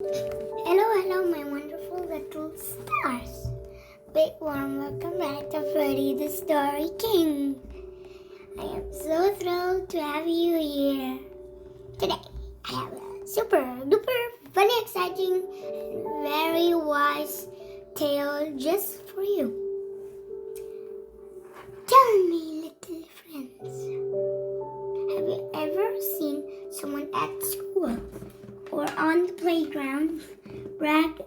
Hello, my wonderful little stars. Big warm welcome back to Freddy the Story King. I am so thrilled to have you here. Today, I have a super-duper funny, exciting, and very wise tale just for you. Tell me, little friends, have you ever seen someone at school or on the playground brag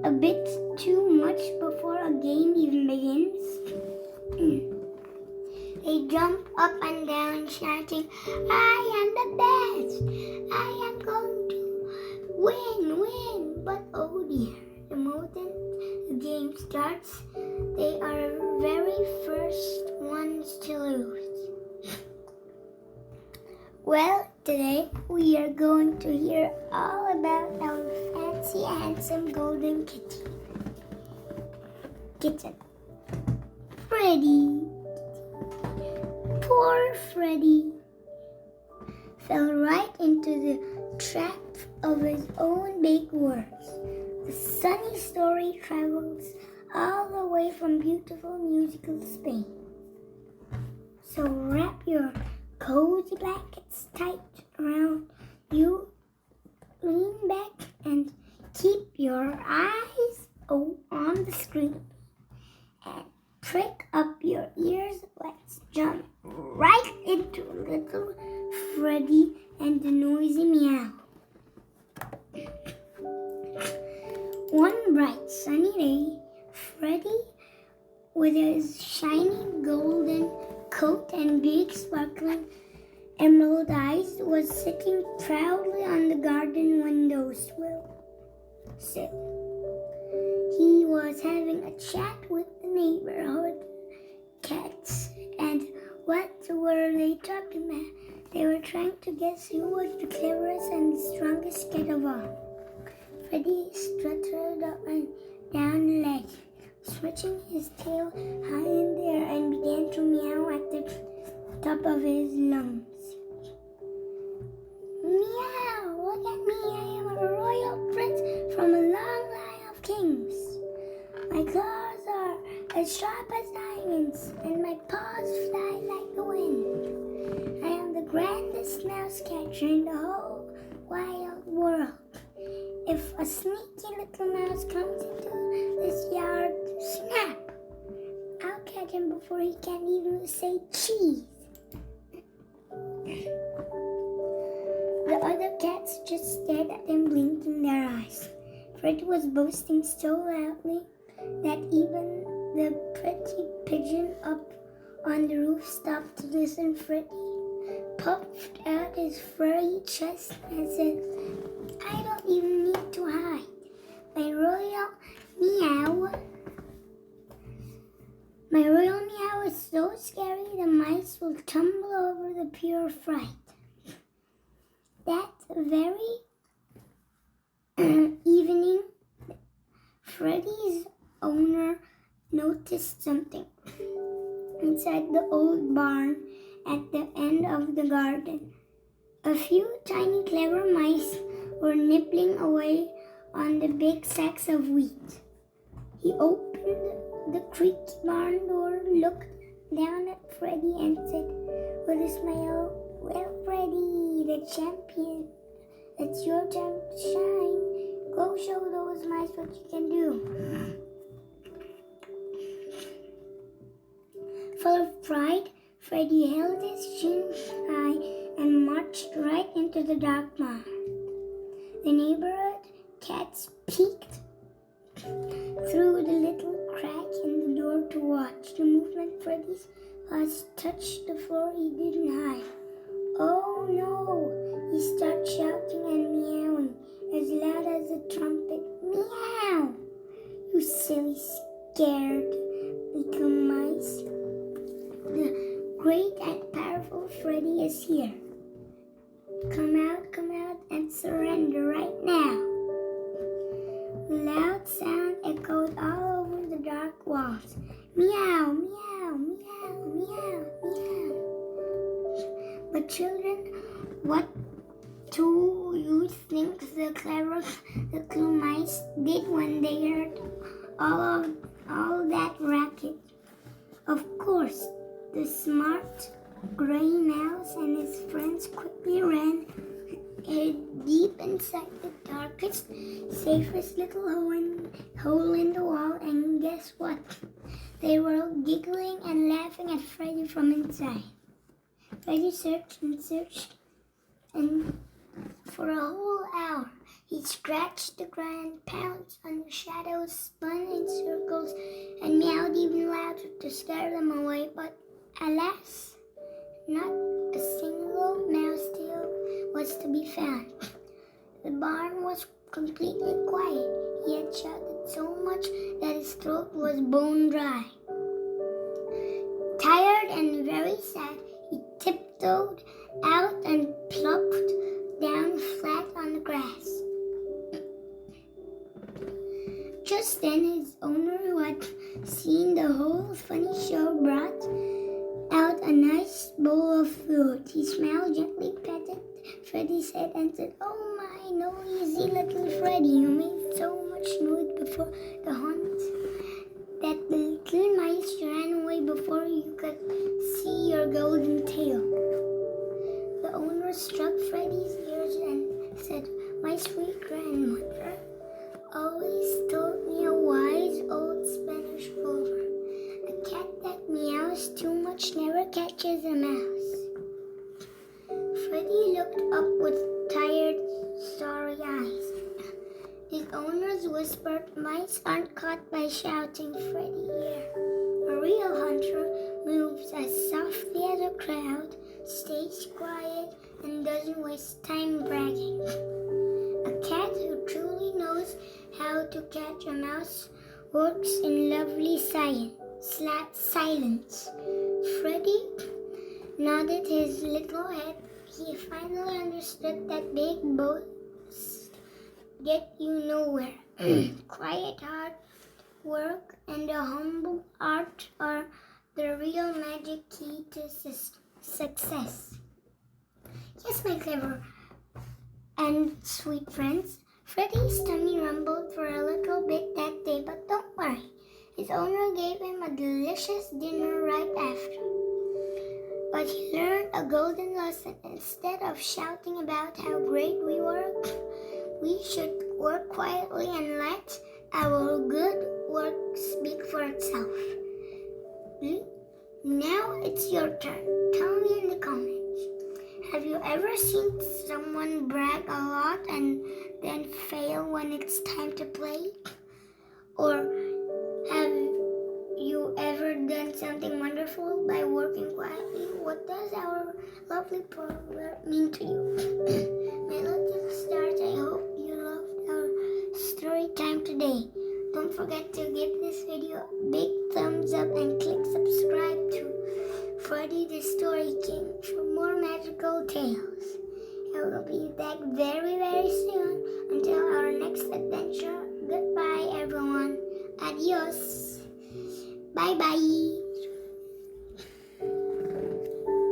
a bit too much before a game even begins? They jump up and down shouting, "I am the best! I am going to win! But oh dear, the moment the game starts, they are very first ones to lose." Well, today we are going to hear all about our fancy, handsome golden kitten, Freddy. Poor Freddy fell right into the trap of his own big words. The sunny story travels all the way from beautiful musical Spain. So wrap your cozy blankets tight around you, lean back and keep your eyes on the screen and prick up your ears. Let's jump right into little Freddy and the Noisy Meow. One bright sunny day, Freddy, with his shiny golden coat and big sparkling emerald eyes, was sitting proudly on the garden windowsill. He was having a chat with the neighborhood cats. And what were they talking about? They were trying to guess who was the cleverest and the strongest cat of all. Freddy strutted up and down the ledge, switching his tail high in the air, and began to meow at the top of his lungs. Meow! Look at me! I am a royal prince from a long line of kings. My claws are as sharp as diamonds, and my paws fly like the wind. I am the grandest mouse catcher in the whole wide world. If a sneaky little mouse comes into this yard, snap! I'll catch him before he can even say cheese. The other cats just stared at him, blinking their eyes. Freddy was boasting so loudly that even the pretty pigeon up on the roof stopped to listen. Freddy puffed out his furry chest and said, "I don't even need to hide. My royal meow is so scary the mice will tumble over the pure fright." That very evening, Freddy's owner noticed something inside the old barn at the end of the garden. A few tiny clever mice were nibbling away on the big sacks of wheat. He opened the creaky barn door, looked down at Freddy, and said with a smile, "Well, Freddy, the champion, it's your time to shine. Go show those mice what you can do." Full of pride, Freddy held his chin high and marched right into the dark barn. The neighborhood cats peeked through the little crack in the door to watch the movement. Freddy's paws touched the floor. He didn't hide. Oh no! He started shouting and meowing as loud as a trumpet. "Meow! You silly, scared little mice. The great and powerful Freddy is here. Come out and surrender right now." The loud sound echoed all over the dark walls. Meow, meow, meow, meow, meow. But children, what do you think the clever little mice did when they heard all that racket. Of course, the smart gray mouse and his friends quickly ran, hid deep inside the darkest, safest little hole in the wall, and guess what? They were all giggling and laughing at Freddy from inside. Freddy searched and searched, and for a whole hour he scratched the ground, pounced on the shadows, spun in circles, and meowed even louder to scare them away. But alas, not a single mouse tail was to be found. The barn was completely quiet. He had shouted so much that his throat was bone dry. Tired and very sad, he tiptoed out and plopped down flat on the grass. Just then his owner, who had seen the whole funny show, brought out a nice bowl of food. He smiled, gently patted Freddy's head and said, "Oh my noisy little Freddy, you made so much noise before the hunt that the little mice ran away before you could see your golden tail." The owner stroked Freddy's ears and said, "My sweet grandmother always told me a wise old Spanish proverb. A cat that meows too much never catches a mouse." Freddy looked up with tired, sorry eyes. His owners whispered, "Mice aren't caught by shouting, Freddy here. A real hunter moves as softly as a crowd, stays quiet, and doesn't waste time bragging. A cat who truly knows how to catch a mouse works in lovely silence." Freddy nodded his little head. He finally understood that big boasts get you nowhere. Quiet hard work and a humble art are the real magic key to success. Yes, my clever and sweet friends, Freddy's tummy rumbled for a little bit that day, but don't worry. His owner gave him a delicious dinner right after. But he learned a golden lesson. Instead of shouting about how great we work, we should work quietly and let our good work speak for itself. Now it's your turn. Tell me in the comments. Have you ever seen someone brag a lot and then fail when it's time to play? Or have you ever done something wonderful by working quietly? What does our lovely proverb mean to you? My little stars, I hope you loved our story time today. Don't forget to give this video a big thumbs up and click subscribe to Freddy the Story King for more magical tales. I will be back very, very soon. Until our next adventure, goodbye everyone. Adios. Bye bye.